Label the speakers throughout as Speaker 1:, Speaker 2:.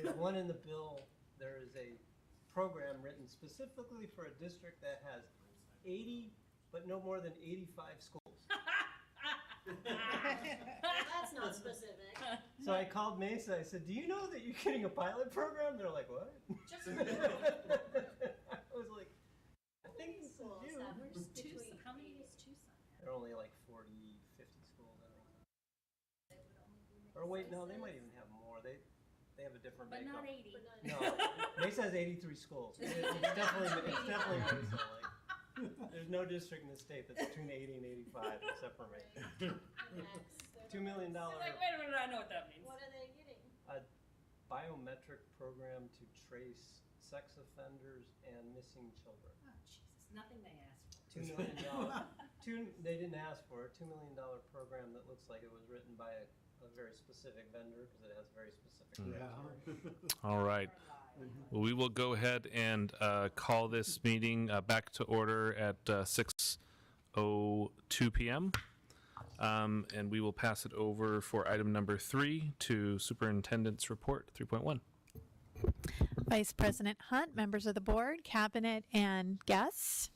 Speaker 1: There's one in the bill. There is a program written specifically for a district that has 80, but no more than 85 schools.
Speaker 2: That's not specific.
Speaker 1: So I called Mesa. I said, "Do you know that you're getting a pilot program?" They're like, "What?"
Speaker 2: Just
Speaker 1: I was like, "I think this is
Speaker 2: schools
Speaker 1: you."
Speaker 2: have
Speaker 3: Where's
Speaker 2: between
Speaker 3: Tucson? How many does Tucson have?
Speaker 1: There are only like 40, 50 schools, I think.
Speaker 3: They would only be
Speaker 1: Or wait, no, they
Speaker 3: places.
Speaker 1: might even have more. They have a different
Speaker 3: But
Speaker 1: makeup.
Speaker 3: not 80.
Speaker 2: But not-
Speaker 1: No, Mesa has 83 schools. It's definitely Mesa. Like, there's no district in the state that's between 80 and 85 except for me.
Speaker 2: Next.
Speaker 1: $2 million
Speaker 3: I'm like, wait a minute, I know what that means.
Speaker 2: What are they getting?
Speaker 1: a biometric program to trace sex offenders and missing children.
Speaker 3: Oh, Jesus, nothing they asked for.
Speaker 1: $2 million. They didn't ask for it. $2 million program that looks like it was written by a very specific vendor because it has very specific criteria.
Speaker 4: All right. Well, we will go ahead and call this meeting back to order at 6:02 p.m. And we will pass it over for item number 3 to Superintendent's Report 3.1.
Speaker 5: Vice President Hunt, members of the board, cabinet, and guests.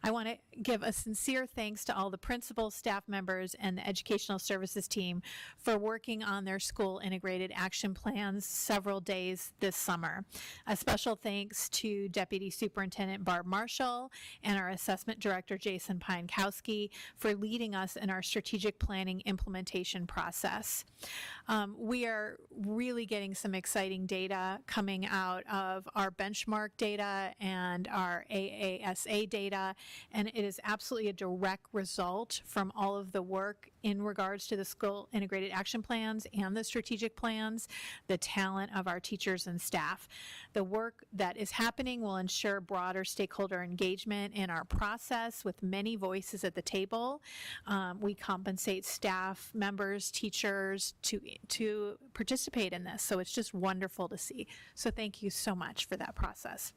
Speaker 5: I want to give a sincere thanks to all the principals, staff members, and the educational services team for working on their school integrated action plans several days this summer. A special thanks to Deputy Superintendent Barb Marshall and our assessment director Jason Pienkowski for leading us in our strategic planning implementation process. We are really getting some exciting data coming out of our benchmark data and our AASA data, and it is absolutely a direct result from all of the work in regards to the school integrated action plans and the strategic plans, the talent of our teachers and staff. The work that is happening will ensure broader stakeholder engagement in our process with many voices at the table. We compensate staff members, teachers to participate in this, so it's just wonderful to see. So thank you so much for that process.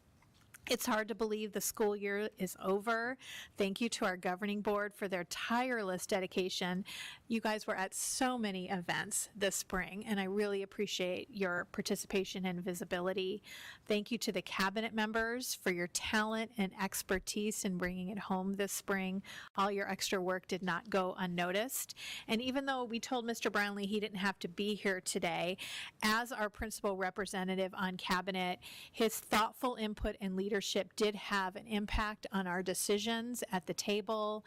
Speaker 5: It's hard to believe the school year is over. Thank you to our governing board for their tireless dedication. You guys were at so many events this spring, and I really appreciate your participation and visibility. Thank you to the cabinet members for your talent and expertise in bringing it home this spring. All your extra work did not go unnoticed. And even though we told Mr. Brownlee he didn't have to be here today, as our principal representative on cabinet, his thoughtful input and leadership did have an impact on our decisions at the table,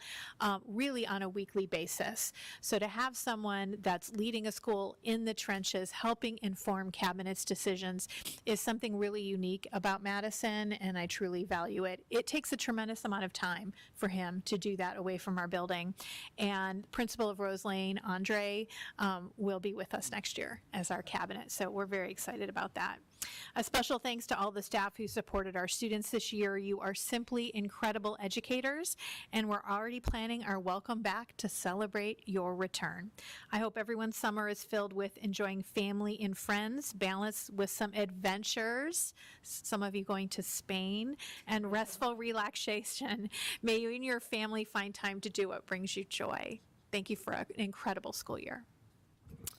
Speaker 5: really on a weekly basis. So to have someone that's leading a school in the trenches, helping inform cabinet's decisions, is something really unique about Madison, and I truly value it. It takes a tremendous amount of time for him to do that away from our building. And Principal of Rose Lane, Andre, will be with us next year as our cabinet, so we're very excited about that. A special thanks to all the staff who supported our students this year. You are simply incredible educators, and we're already planning our welcome back to celebrate your return. I hope everyone's summer is filled with enjoying family and friends, balanced with some adventures, some of you going to Spain, and restful relaxation. May you and your family find time to do what brings you joy. Thank you for an incredible school year.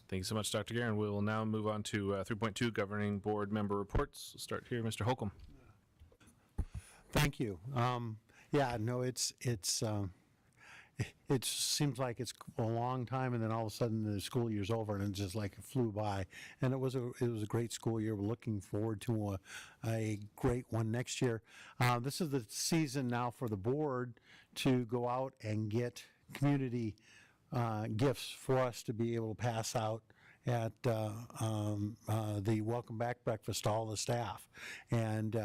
Speaker 4: Thank you so much, Dr. Guerin. We will now move on to 3.2, Governing Board Member Reports. We'll start here, Mr. Holcomb.
Speaker 6: Thank you. Yeah, no, it seems like it's a long time, and then all of a sudden the school year's over, and it's just like it flew by. And it was a great school year. We're looking forward to a great one next year. This is the season now for the board to go out and get community gifts for us to be able to pass out at the welcome back breakfast to all the staff. And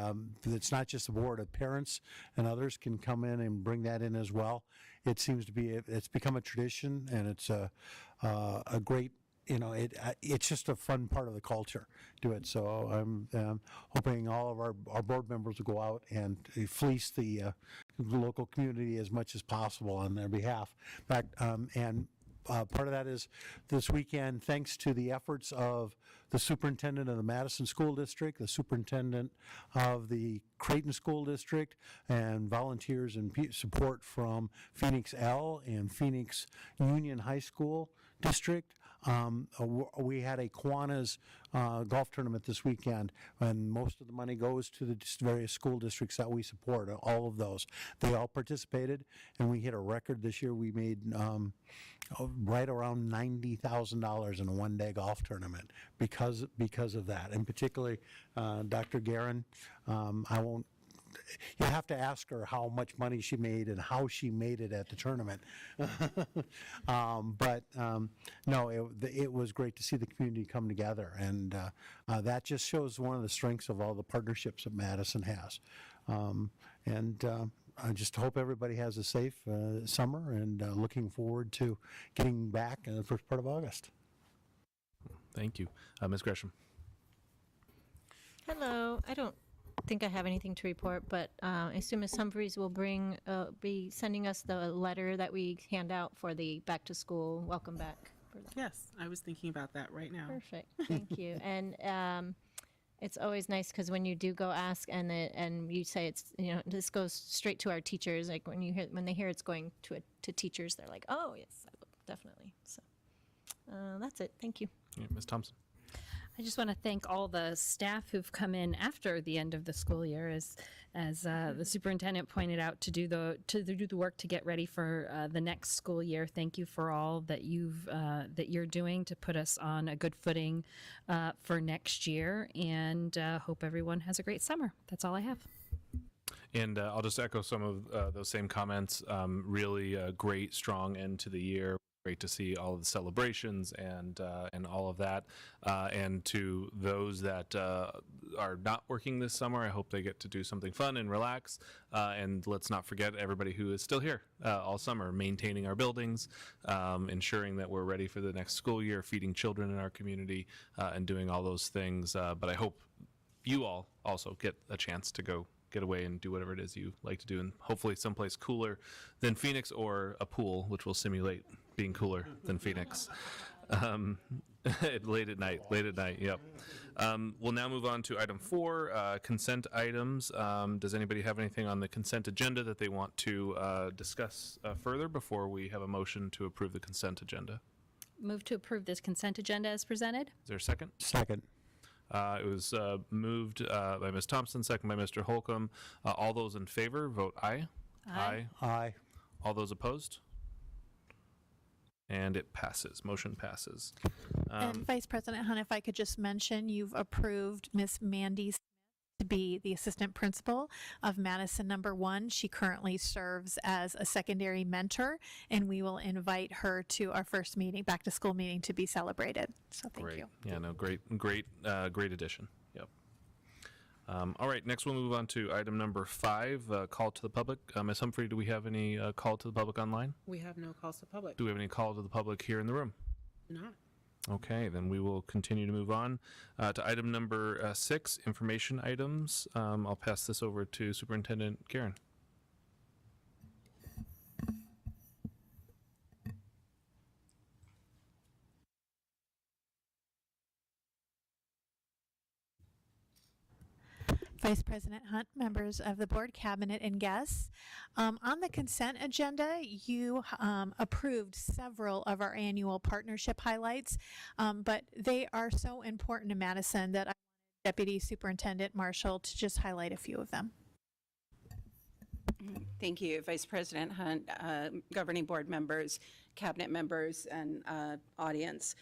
Speaker 6: it's not just the board, parents and others can come in and bring that in as well. It seems to be, it's become a tradition, and it's a great, it's just a fun part of the culture to it. So I'm hoping all of our board members will go out and fleece the local community as much as possible on their behalf. In fact, part of that is this weekend, thanks to the efforts of the superintendent of the Madison School District, the superintendent of the Creighton School District, and volunteers and support from Phoenix L and Phoenix Union High School District. We had a Kiwanis golf tournament this weekend, and most of the money goes to the various school districts that we support, all of those. They all participated, and we hit a record this year. We made right around $90,000 in a one-day golf tournament because of that, and particularly Dr. Guerin. I won't. You have to ask her how much money she made and how she made it at the tournament. No, it was great to see the community come together, and that just shows one of the strengths of all the partnerships that Madison has. I just hope everybody has a safe summer, and looking forward to getting back in the first part of August.
Speaker 4: Thank you. Ms. Gresham.
Speaker 7: Hello. I don't think I have anything to report, but I assume Ms. Humphreys will be sending us the letter that we hand out for the back to school welcome back.
Speaker 8: Yes, I was thinking about that right now.
Speaker 7: Perfect. Thank you. And it's always nice because when you do go ask and you say it's, this goes straight to our teachers. Like when they hear it's going to teachers, they're like, oh yes, I will, definitely. So that's it. Thank you.
Speaker 4: Yeah, Ms. Thompson.
Speaker 9: I just want to thank all the staff who've come in after the end of the school year, as the superintendent pointed out, to do the work to get ready for the next school year. Thank you for all that you're doing to put us on a good footing for next year, and hope everyone has a great summer. That's all I have.
Speaker 4: And I'll just echo some of those same comments. Really a great, strong end to the year. Great to see all of the celebrations and all of that. And to those that are not working this summer, I hope they get to do something fun and relax. And let's not forget everybody who is still here all summer, maintaining our buildings, ensuring that we're ready for the next school year, feeding children in our community, and doing all those things. But I hope you all also get a chance to go get away and do whatever it is you like to do, and hopefully someplace cooler than Phoenix, or a pool, which will simulate being cooler than Phoenix. Late at night, yep. We'll now move on to item 4, consent items. Does anybody have anything on the consent agenda that they want to discuss further before we have a motion to approve the consent agenda?
Speaker 9: Move to approve this consent agenda as presented.
Speaker 4: Is there a second?
Speaker 6: Second.
Speaker 4: It was moved by Ms. Thompson, second by Mr. Holcomb. All those in favor, vote aye.
Speaker 9: Aye.
Speaker 6: Aye.
Speaker 4: All those opposed? And it passes. Motion passes.
Speaker 5: And Vice President Hunt, if I could just mention, you've approved Miss Mandy Smith to be the assistant principal of Madison number 1. She currently serves as a secondary mentor, and we will invite her to our first meeting, back to school meeting, to be celebrated. So thank you.
Speaker 4: Yeah, no, great addition. Yep. All right, next we'll move on to item number 5, call to the public. Ms. Humphrey, do we have any call to the public online?
Speaker 8: We have no calls to public.
Speaker 4: Do we have any call to the public here in the room?
Speaker 8: Not.
Speaker 4: Okay, then we will continue to move on to item number 6, information items. I'll pass this over to Superintendent Karen.
Speaker 5: Vice President Hunt, members of the board, cabinet, and guests. On the consent agenda, you approved several of our annual partnership highlights, but they are so important to Madison that I wanted Deputy Superintendent Marshall to just highlight a few of them.
Speaker 10: Thank you, Vice President Hunt, governing board members, cabinet members, and audience.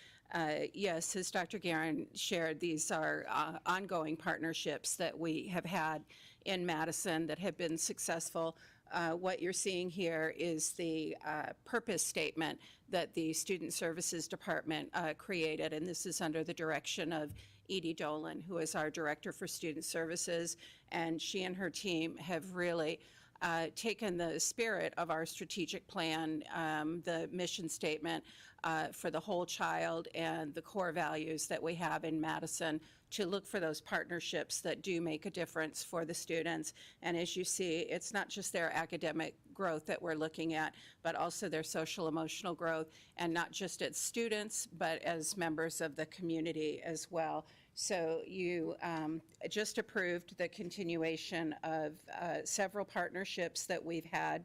Speaker 10: Yes, as Dr. Guerin shared, these are ongoing partnerships that we have had in Madison that have been successful. What you're seeing here is the purpose statement that the Student Services Department created, and this is under the direction of Edie Dolan, who is our Director for Student Services, and she and her team have really taken the spirit of our strategic plan, the mission statement for the whole child, and the core values that we have in Madison to look for those partnerships that do make a difference for the students. And as you see, it's not just their academic growth that we're looking at, but also their social emotional growth, and not just as students, but as members of the community as well. So you just approved the continuation of several partnerships that we've had.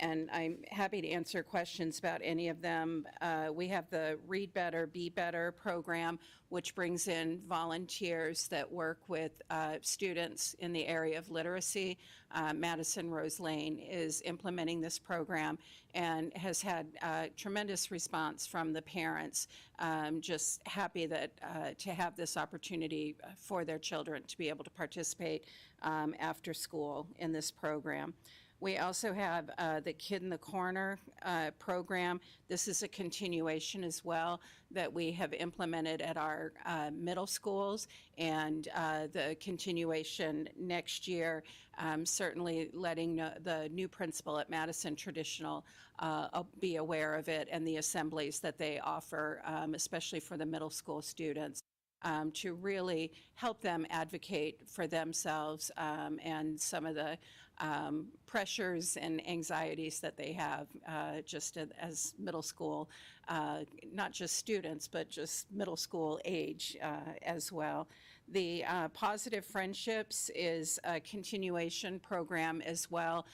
Speaker 10: and I'm happy to answer questions about any of them. We have the Read Better, Be Better program, which brings in volunteers that work with students in the area of literacy. Madison Rose Lane is implementing this program and has had tremendous response from the parents. Just happy that to have this opportunity for their children to be able to participate after school in this program. We also have the Kid in the Corner program. This is a continuation as well that we have implemented at our middle schools, and the continuation next year, certainly letting the new principal at Madison Traditional be aware of it and the assemblies that they offer, especially for the middle school students. To really help them advocate for themselves and some of the pressures and anxieties that they have just as middle school, not just students, but just middle school age as well. The Positive Friendships is a continuation program as well.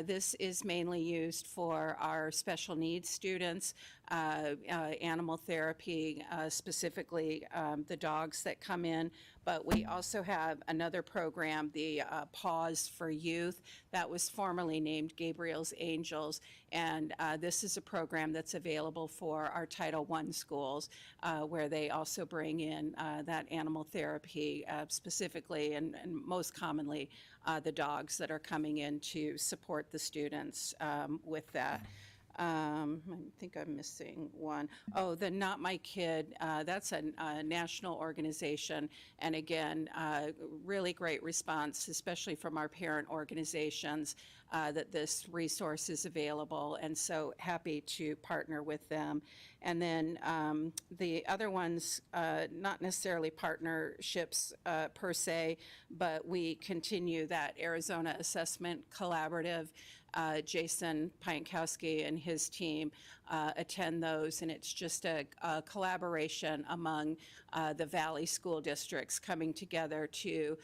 Speaker 10: This is mainly used for our special needs students, animal therapy, specifically the dogs that come in. But we also have another program, the Pause for Youth, that was formerly named Gabriel's Angels. And this is a program that's available for our Title I schools, where they also bring in that animal therapy, specifically and most commonly the dogs that are coming in to support the students with that. I think I'm missing one. Oh, the Not My Kid, that's a national organization. And again, really great response, especially from our parent organizations, that this resource is available. And so happy to partner with them. And then the other ones, not necessarily partnerships per se, but we continue that Arizona Assessment Collaborative. Jason Piankowski and his team attend those, and it's just a collaboration among the Valley school districts coming together to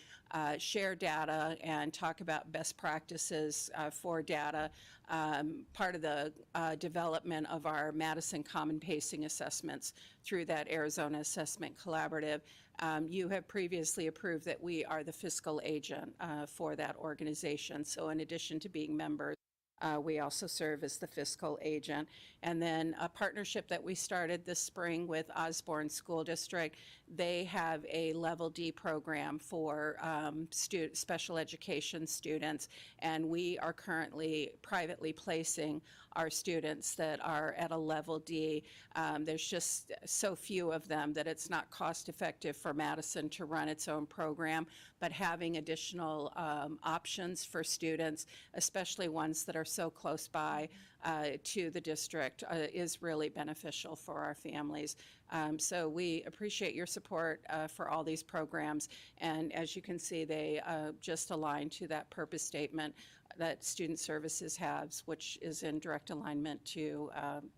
Speaker 10: share data and talk about best practices for data. Part of the development of our Madison Common Pacing assessments through that Arizona Assessment Collaborative. You have previously approved that we are the fiscal agent for that organization. So in addition to being members, we also serve as the fiscal agent. And then a partnership that we started this spring with Osborne School District. They have a Level D program for special education students, and we are currently privately placing our students that are at a Level D. There's just so few of them that it's not cost effective for Madison to run its own program, but having additional options for students, especially ones that are so close by to the district, is really beneficial for our families. So we appreciate your support for all these programs, and as you can see, they just align to that purpose statement that Student Services has, which is in direct alignment to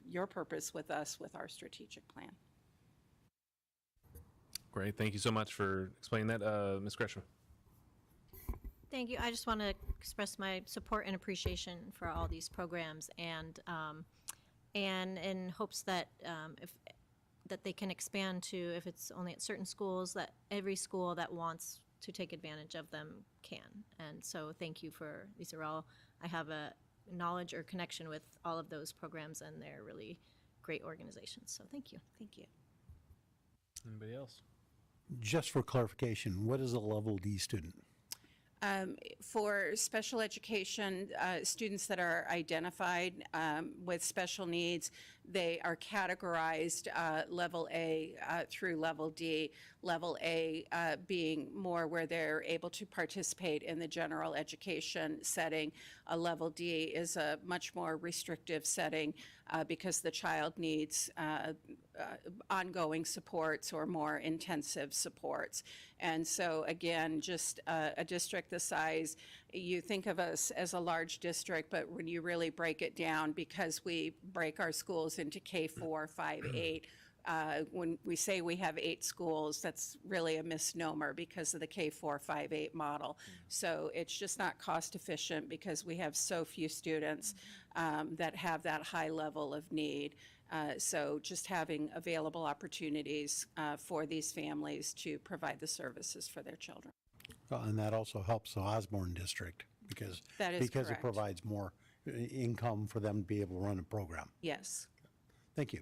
Speaker 10: your purpose with us with our strategic plan.
Speaker 4: Great. Thank you so much for explaining that, Ms. Gresham.
Speaker 7: Thank you. I just want to express my support and appreciation for all these programs, and in hopes that that they can expand to, if it's only at certain schools, that every school that wants to take advantage of them can. And so thank you for, these are all, I have a knowledge or connection with all of those programs, and they're really great organizations. So thank you. Thank you.
Speaker 4: Anybody else?
Speaker 6: Just for clarification, what is a Level D student?
Speaker 10: For special education students that are identified with special needs, they are categorized Level A through Level D. Level A being more where they're able to participate in the general education setting. A Level D is a much more restrictive setting because the child needs ongoing supports or more intensive supports. And so again, just a district the size, you think of us as a large district, but when you really break it down, because we break our schools into K4, 5, 8, When we say we have 8 schools, that's really a misnomer because of the K4-5-8 model. So it's just not cost efficient because we have so few students that have that high level of need. So just having available opportunities for these families to provide the services for their children.
Speaker 6: And that also helps the Osborne district because
Speaker 10: That is
Speaker 6: it
Speaker 10: correct.
Speaker 6: provides more income for them to be able to run a program.
Speaker 10: Yes.
Speaker 6: Thank you.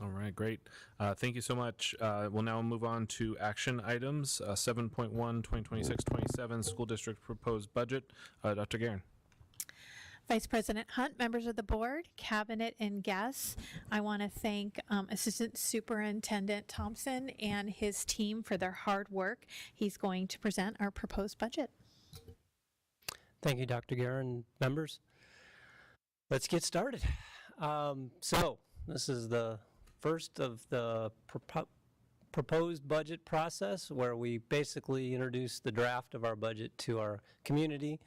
Speaker 4: All right, great. Thank you so much. We'll now move on to action items. 7.1, 2026-27 School District Proposed Budget. Dr. Guerin.
Speaker 5: Vice President Hunt, members of the board, cabinet, and guests, I want to thank Assistant Superintendent Thompson and his team for their hard work. He's going to present our proposed budget.
Speaker 11: Thank you, Dr. Guerin. Members, let's get started. So this is the first of the proposed budget process where we basically introduce the draft of our budget to our community.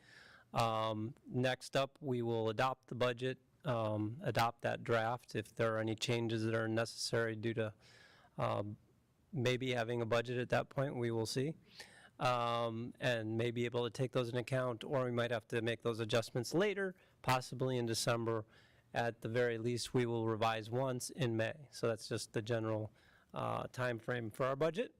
Speaker 11: Next up, we will adopt the budget, adopt that draft. If there are any changes that are necessary due to maybe having a budget at that point, we will see. And may be able to take those into account, or we might have to make those adjustments later, possibly in December. At the very least, we will revise once in May. So that's just the general time frame for our budget.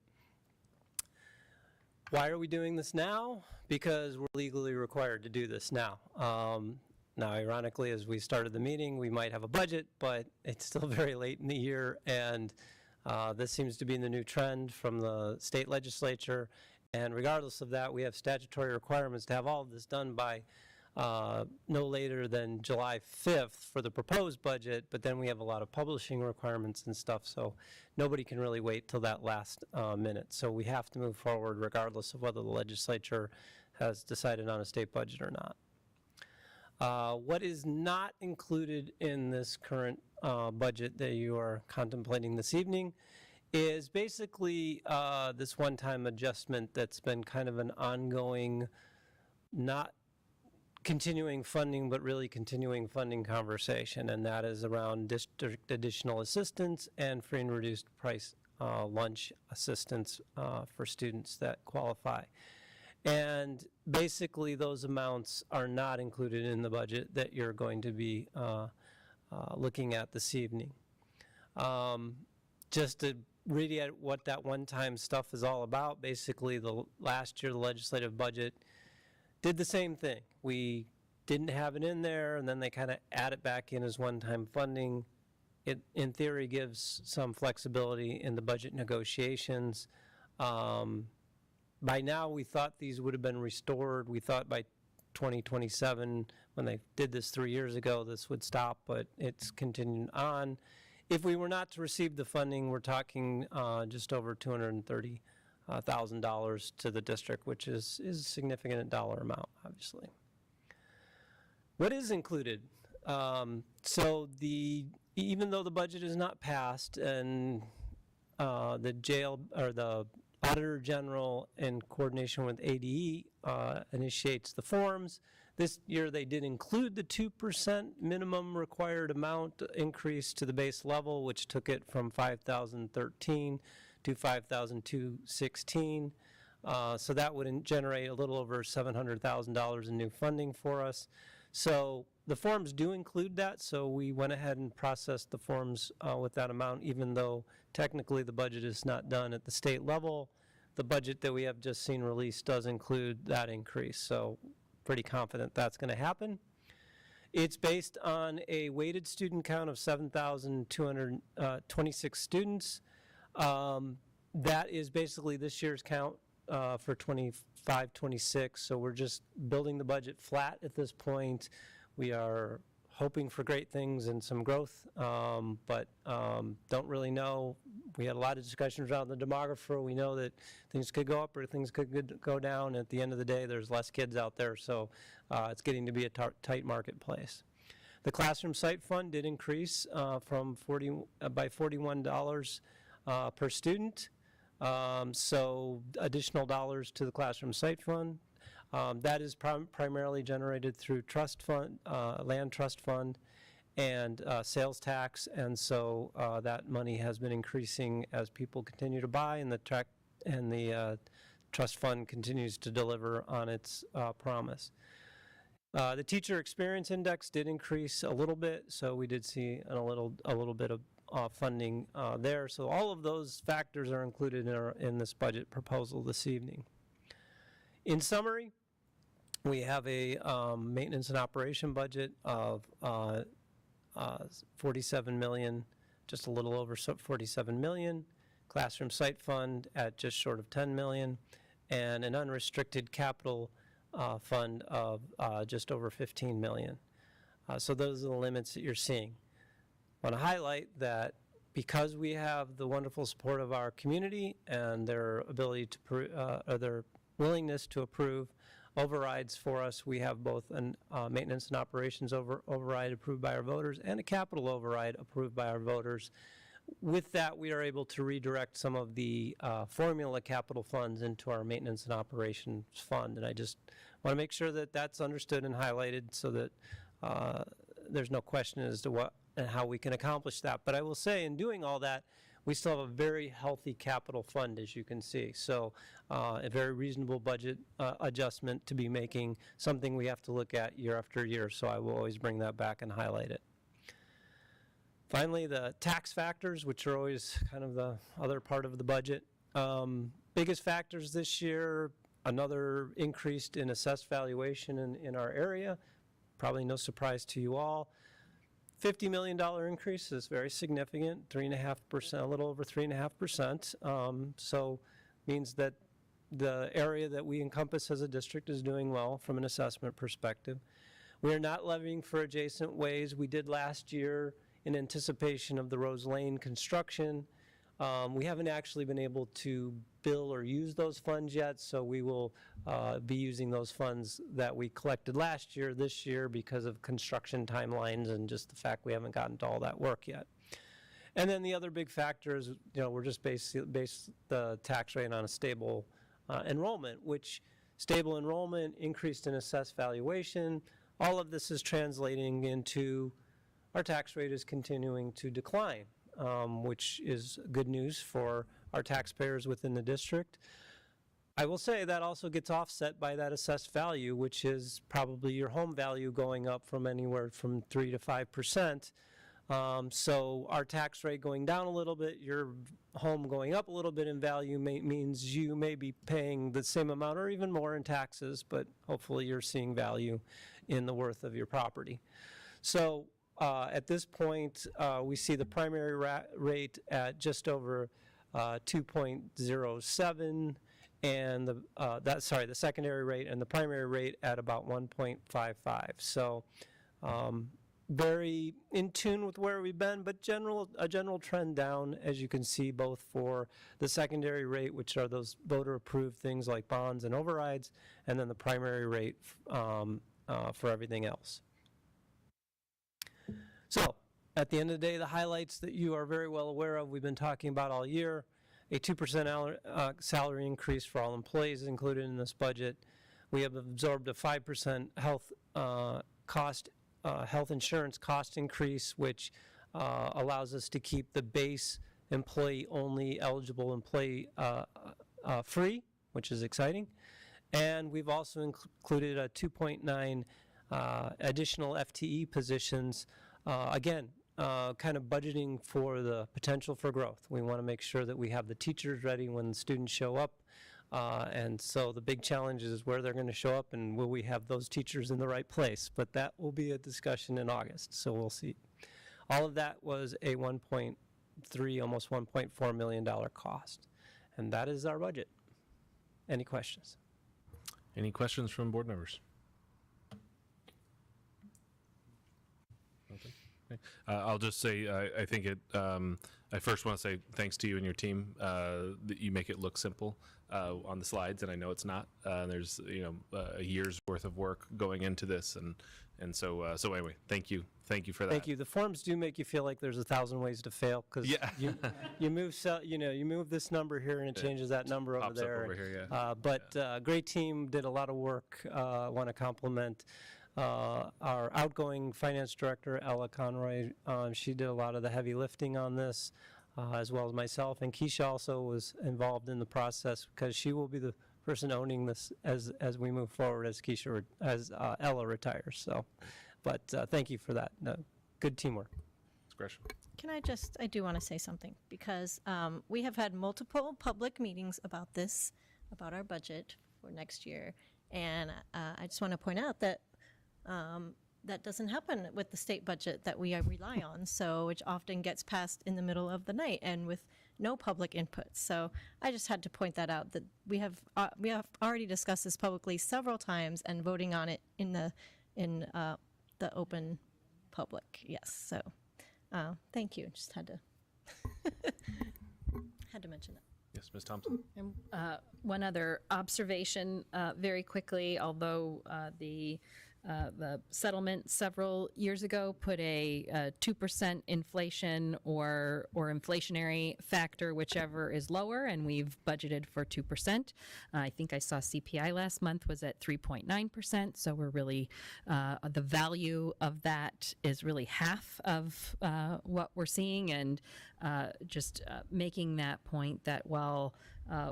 Speaker 11: Why are we doing this now? Because we're legally required to do this now. Now, ironically, as we started the meeting, we might have a budget, but it's still very late in the year, and this seems to be the new trend from the state legislature. And regardless of that, we have statutory requirements to have all of this done by no later than July 5th for the proposed budget, but then we have a lot of publishing requirements and stuff, so nobody can really wait till that last minute. So we have to move forward regardless of whether the legislature has decided on a state budget or not. What is not included in this current budget that you are contemplating this evening is basically this one-time adjustment that's been kind of an ongoing, not continuing funding, but really continuing funding conversation, and that is around district additional assistance and free and reduced price lunch assistance for students that qualify. And basically those amounts are not included in the budget that you're going to be looking at this evening. Just to read at what that one-time stuff is all about, basically last year the legislative budget did the same thing. We didn't have it in there, and then they kind of add it back in as one-time funding. It, in theory, gives some flexibility in the budget negotiations. By now, we thought these would have been restored. We thought by 2027, when they did this 3 years ago, this would stop, but it's continuing on. If we were not to receive the funding, we're talking just over $230,000 to the district, which is a significant dollar amount, obviously. What is included? So even though the budget is not passed and the jail or the Auditor General in coordination with ADE initiates the forms, this year they did include the 2% minimum required amount increase to the base level, which took it from $5,013 to $5,216. So that would generate a little over $700,000 in new funding for us. So the forms do include that, so we went ahead and processed the forms with that amount, even though technically the budget is not done at the state level. The budget that we have just seen released does include that increase, so pretty confident that's going to happen. It's based on a weighted student count of 7,226 students. That is basically this year's count for 25-26, so we're just building the budget flat at this point. We are hoping for great things and some growth, but don't really know. We had a lot of discussions around the demographer. We know that things could go up or things could go down. At the end of the day, there's less kids out there, so it's getting to be a tight marketplace. The classroom site fund did increase by $41 per student, so additional dollars to the classroom site fund. That is primarily generated through trust fund, land trust fund, and sales tax, and so that money has been increasing as people continue to buy, and the trust fund continues to deliver on its promise. The teacher experience index did increase a little bit, so we did see a little bit of funding there. So all of those factors are included in this budget proposal this evening. In summary, we have a maintenance and operation budget of 47 million, just a little over 47 million, classroom site fund at just short of 10 million, and an unrestricted capital fund of just over 15 million. So those are the limits that you're seeing. I want to highlight that because we have the wonderful support of our community and their ability to, or their willingness to approve overrides for us, we have both a maintenance and operations override approved by our voters and a capital override approved by our voters. With that, we are able to redirect some of the formula capital funds into our maintenance and operations fund. And I just want to make sure that that's understood and highlighted so that there's no question as to what and how we can accomplish that. But I will say, in doing all that, we still have a very healthy capital fund, as you can see. So a very reasonable budget adjustment to be making, something we have to look at year after year. So I will always bring that back and highlight it. Finally, the tax factors, which are always kind of the other part of the budget. Biggest factors this year, another increase in assessed valuation in our area. Probably no surprise to you all. $50 million increase is very significant, 3.5%, a little over 3.5%. So means that the area that we encompass as a district is doing well from an assessment perspective. We are not levying for adjacent ways. We did last year in anticipation of the Rose Lane construction. We haven't actually been able to bill or use those funds yet, so we will be using those funds that we collected last year this year because of construction timelines and just the fact we haven't gotten to all that work yet. And then the other big factor is, we're just base the tax rate on a stable enrollment, which stable enrollment, increased in assessed valuation, all of this is translating into our tax rate is continuing to decline, which is good news for our taxpayers within the district. I will say that also gets offset by that assessed value, which is probably your home value going up from anywhere from 3 to 5%. So our tax rate going down a little bit, your home going up a little bit in value means you may be paying the same amount or even more in taxes, but hopefully you're seeing value in the worth of your property. So at this point, we see the primary rate at just over 2.07, and the secondary rate and the primary rate at about 1.55. So very in tune with where we've been, but a general trend down, as you can see, both for the secondary rate, which are those voter-approved things like bonds and overrides, and then the primary rate for everything else. So at the end of the day, the highlights that you are very well aware of, we've been talking about all year, a 2% salary increase for all employees included in this budget. We have absorbed a 5% health insurance cost increase, which allows us to keep the base employee-only eligible employee free, which is exciting. And we've also included a 2.9 additional FTE positions. Again, kind of budgeting for the potential for growth. We want to make sure that we have the teachers ready when the students show up. And so the big challenge is where they're going to show up and will we have those teachers in the right place. But that will be a discussion in August, so we'll see. All of that was a $1.3, almost $1.4 million cost. And that is our budget. Any questions?
Speaker 4: Any questions from board members? I'll just say I think I first want to say thanks to you and your team that you make it look simple on the slides, and I know it's not. There's a year's worth of work going into this, and so anyway, thank you for that.
Speaker 11: Thank you. The forms do make you feel like there's 1,000 ways to fail because you move this number here and it changes that number over there.
Speaker 4: Up over here, yeah.
Speaker 11: But great team, did a lot of work. Want to compliment Our outgoing finance director, Ella Conroy, she did a lot of the heavy lifting on this, as well as myself. And Keisha also was involved in the process because she will be the person owning this as we move forward as Ella retires. So, but thank you for that. Good teamwork.
Speaker 4: Discretion.
Speaker 7: I do want to say something because we have had multiple public meetings about our budget for next year. And I just want to point out that that doesn't happen with the state budget that we rely on. So which often gets passed in the middle of the night and with no public input. So I just had to point that out, that we have already discussed this publicly several times and voting on it in the open public. Yes. So thank you. Just had to mention that.
Speaker 4: Yes, Ms. Thompson.
Speaker 9: And one other observation, very quickly, although the settlement several years ago put a 2% inflation or inflationary factor, whichever is lower, and we've budgeted for 2%. I think I saw CPI last month was at 3.9%, so we're really, the value of that is really half of what we're seeing, and just making that point that while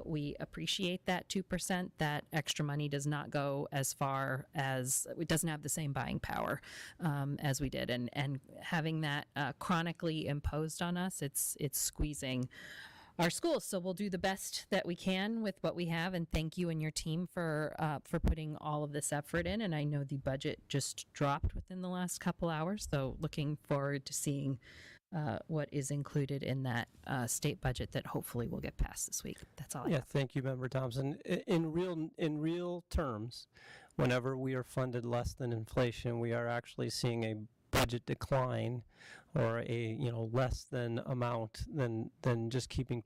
Speaker 9: we appreciate that 2%, that extra money does not go as far as, it doesn't have the same buying power as we did. And having that chronically imposed on us, it's squeezing our schools. So we'll do the best that we can with what we have. And thank you and your team for putting all of this effort in. And I know the budget just dropped within the last couple hours. So looking forward to seeing what is included in that state budget that hopefully will get passed this week. That's all I have.
Speaker 11: Thank you, Member Thompson. In real terms, whenever we are funded less than inflation, we are actually seeing a budget decline, or a less than amount than just keeping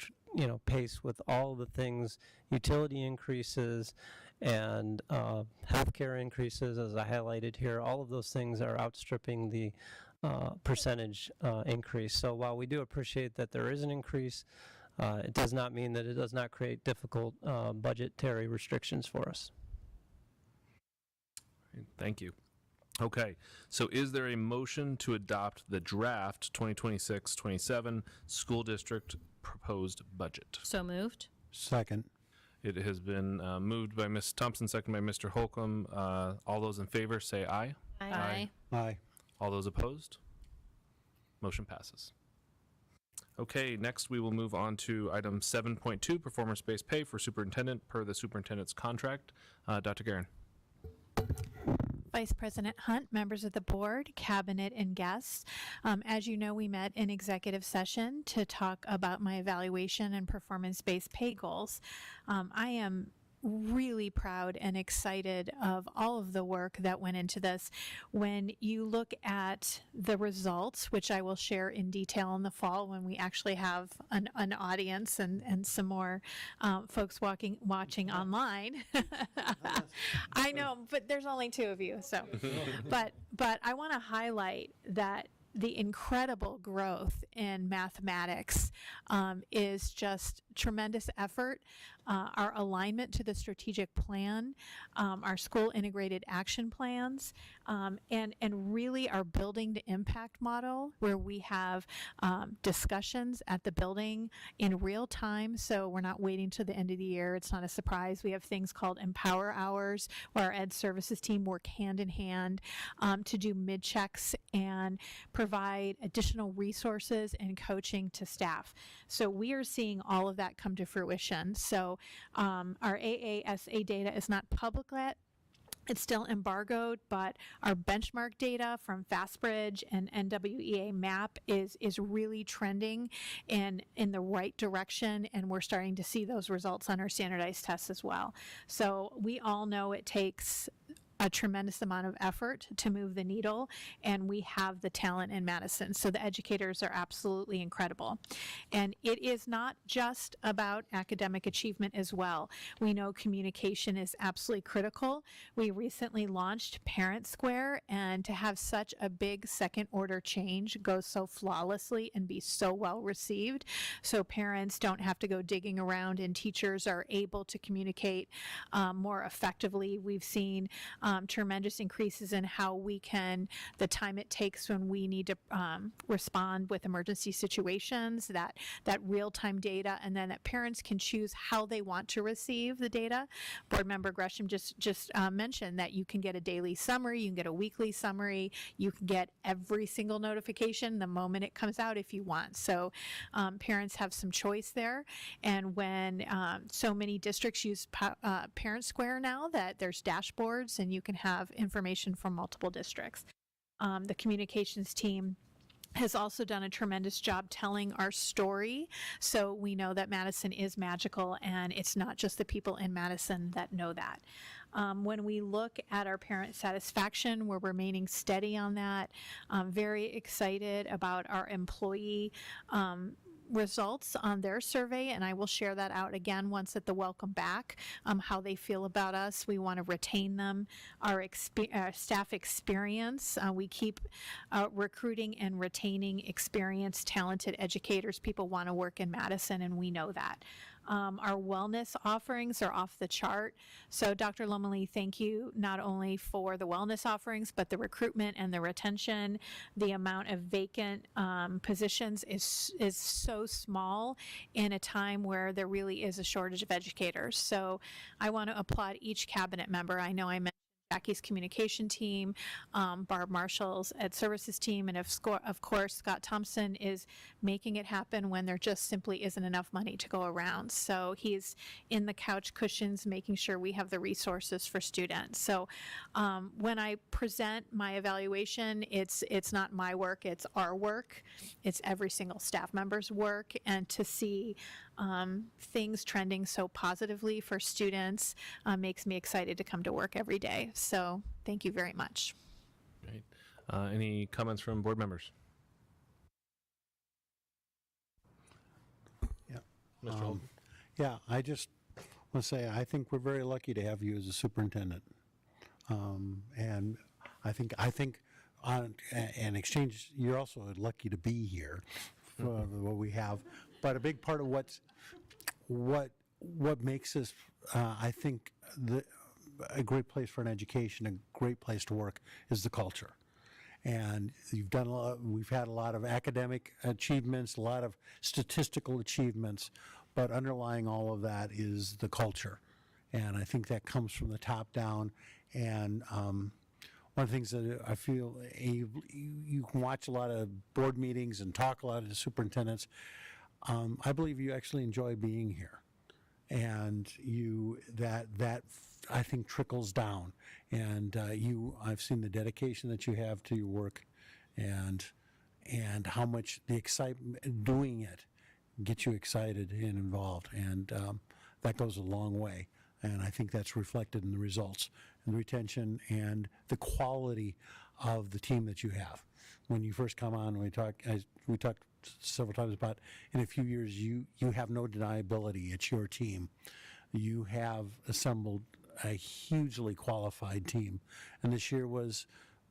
Speaker 11: pace with all the things, utility increases and healthcare increases, as I highlighted here. All of those things are outstripping the percentage increase. So while we do appreciate that there is an increase, it does not mean that it does not create difficult budgetary restrictions for us.
Speaker 4: Thank you. Okay, so is there a motion to adopt the draft 2026-27 school district proposed budget?
Speaker 9: So moved.
Speaker 6: Second.
Speaker 4: It has been moved by Ms. Thompson, second by Mr. Holcomb. All those in favor say aye.
Speaker 9: Aye.
Speaker 6: Aye.
Speaker 4: All those opposed? Motion passes. Okay, next we will move on to item 7.2, performance-based pay for superintendent per the superintendent's contract. Dr. Guerin.
Speaker 5: Vice President Hunt, members of the board, cabinet, and guests. As you know, we met in executive session to talk about my evaluation and performance-based pay goals. I am really proud and excited of all of the work that went into this. When you look at the results, which I will share in detail in the fall when we actually have an audience and some more folks watching online. I know, but there's only two of you, so. But I want to highlight that the incredible growth in mathematics is just tremendous effort. Our alignment to the strategic plan, our school integrated action plans, and really our building to impact model, where we have discussions at the building in real time, so we're not waiting to the end of the year. It's not a surprise. We have things called Empower Hours, where our Ed Services team work hand in hand to do mid-checks and provide additional resources and coaching to staff. So we are seeing all of that come to fruition. So our AASA data is not public yet. It's still embargoed, but our benchmark data from FastBridge and NWEA MAP is really trending in the right direction, and we're starting to see those results on our standardized tests as well. So we all know it takes a tremendous amount of effort to move the needle, and we have the talent in Madison. So the educators are absolutely incredible. And it is not just about academic achievement as well. We know communication is absolutely critical. We recently launched Parent Square, and to have such a big second order change go so flawlessly and be so well received, so parents don't have to go digging around and teachers are able to communicate more effectively. We've seen tremendous increases in how we can, the time it takes when we need to respond with emergency situations, that real-time data, and then that parents can choose how they want to receive the data. Board Member Gresham just mentioned that you can get a daily summary, you can get a weekly summary, you can get every single notification the moment it comes out if you want. So parents have some choice there. And when so many districts use Parent Square now, that there's dashboards and you can have information from multiple districts. The communications team has also done a tremendous job telling our story. So we know that Madison is magical, and it's not just the people in Madison that know that. When we look at our parent satisfaction, we're remaining steady on that. I'm very excited about our employee results on their survey, and I will share that out again once at the welcome back, how they feel about us. We want to retain them. Our staff experience, we keep recruiting and retaining experienced, talented educators. People want to work in Madison, and we know that. Our wellness offerings are off the chart. So Dr. Lomeli, thank you not only for the wellness offerings, but the recruitment and the retention. The amount of vacant positions is so small in a time where there really is a shortage of educators. So I want to applaud each cabinet member. I know I mentioned Jackie's communication team, Barb Marshall's Ed Services team, and of course Scott Thompson is making it happen when there just simply isn't enough money to go around. So he's in the couch cushions making sure we have the resources for students. So when I present my evaluation, it's not my work, it's our work. It's every single staff member's work, and to see things trending so positively for students makes me excited to come to work every day. So thank you very much.
Speaker 4: Great. Any comments from board members?
Speaker 6: Yeah.
Speaker 4: Mr. Holden?
Speaker 6: Yeah, I just want to say I think we're very lucky to have you as a superintendent. And I think on an exchange, you're also lucky to be here for what we have. But a big part of what makes this, I think, a great place for an education, a great place to work, is the culture. And you've done we've had a lot of academic achievements, a lot of statistical achievements, but underlying all of that is the culture. And I think that comes from the top down. And one of the things that I feel, you can watch a lot of board meetings and talk a lot to the superintendents. I believe you actually enjoy being here, and that I think trickles down. And I've seen the dedication that you have to your work, and how much the excitement doing it gets you excited and involved, and that goes a long way. And I think that's reflected in the results and the retention and the quality of the team that you have. When you first come on, we talked several times about, in a few years, you have no deniability. It's your team. You have assembled a hugely qualified team. And this year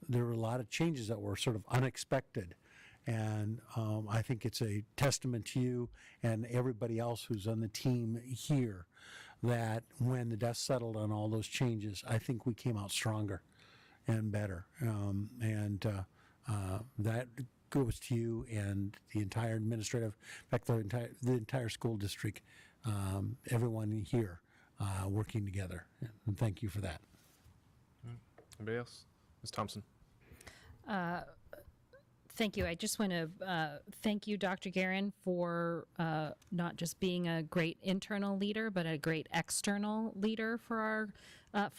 Speaker 6: there were a lot of changes that were sort of unexpected. And I think it's a testament to you and everybody else who's on the team here that when the dust settled on all those changes, I think we came out stronger and better. That goes to you and the entire administrative, in fact, the entire school district, everyone here working together. And thank you for that.
Speaker 4: Anybody else? Ms. Thompson.
Speaker 9: Thank you. I just want to thank you, Dr. Guerin, for not just being a great internal leader, but a great external leader for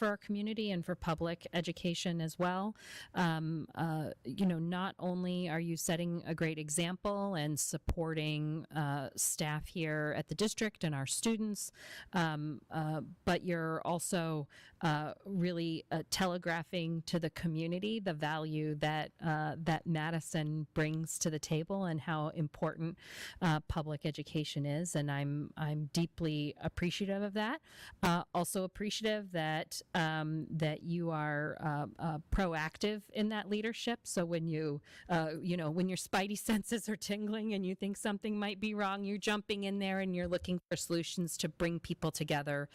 Speaker 9: our community and for public education as well. Not only are you setting a great example and supporting staff here at the district and our students, but you're also really telegraphing to the community the value that Madison brings to the table and how important public education is, and I'm deeply appreciative of that. Also appreciative that that that you are proactive in that leadership. So when you when your spidey senses are tingling and you think something might be wrong, you're jumping in there and you're looking for solutions to bring people together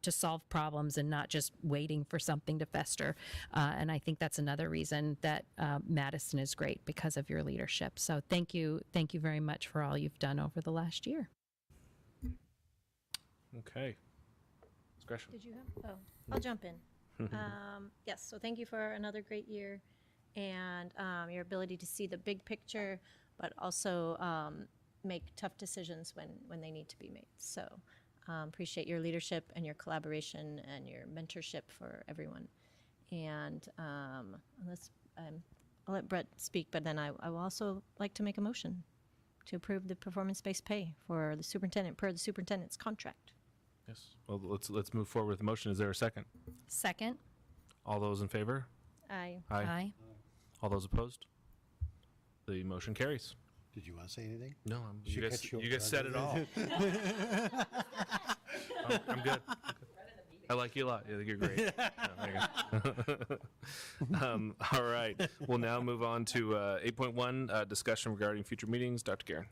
Speaker 9: to solve problems and not just waiting for something to fester. And I think that's another reason that Madison is great, because of your leadership. So thank you very much for all you've done over the last year.
Speaker 4: Okay. Ms. Gresham.
Speaker 7: Did you have? Oh, I'll jump in. Yes, so thank you for another great year and your ability to see the big picture, but also make tough decisions when they need to be made. So appreciate your leadership and your collaboration and your mentorship for everyone. And I'll let Brett speak, but then I will also like to make a motion to approve the performance-based pay for the superintendent per the superintendent's contract.
Speaker 4: Yes. Well, let's move forward with the motion. Is there a second?
Speaker 9: Second.
Speaker 4: All those in favor?
Speaker 7: Aye.
Speaker 9: Aye.
Speaker 4: All those opposed? The motion carries.
Speaker 6: Did you want to say anything?
Speaker 4: No,
Speaker 6: She
Speaker 4: you guys,
Speaker 6: cut you
Speaker 4: you guys
Speaker 6: off.
Speaker 4: said it all. I'm good. I like you a lot. I think you're great. There you go. All right. We'll now move on to 8.1, discussion regarding future meetings. Dr. Guerin.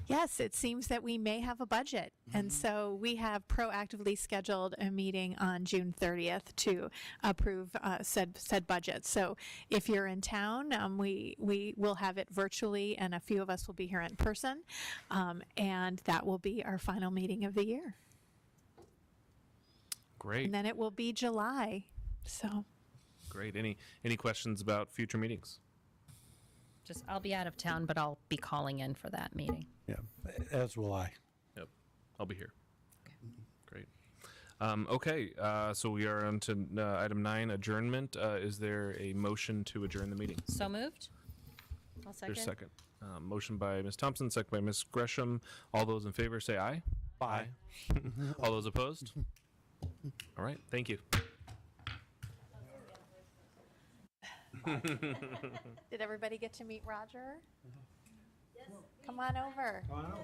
Speaker 5: Yes, it seems that we may have a budget. And so we have proactively scheduled a meeting on June 30th to approve said budget. So if you're in town, we will have it virtually, and a few of us will be here in person. And that will be our final meeting of the year.
Speaker 4: Great.
Speaker 5: And then it will be July. So
Speaker 4: Great. Any questions about future meetings?
Speaker 9: Just, I'll be out of town, but I'll be calling in for that meeting.
Speaker 6: Yeah, as will I.
Speaker 4: Yep. I'll be here. Great. Okay. So we are on to item 9, adjournment. Is there a motion to adjourn the meeting?
Speaker 9: So moved?
Speaker 7: I'll
Speaker 4: There's a
Speaker 7: second.
Speaker 4: second. Motion by Ms. Thompson, second by Ms. Gresham. All those in favor say aye. Aye. All those opposed? All right. Thank you.
Speaker 5: did everybody get to meet Roger? Yes. Come on over.
Speaker 6: Come on out.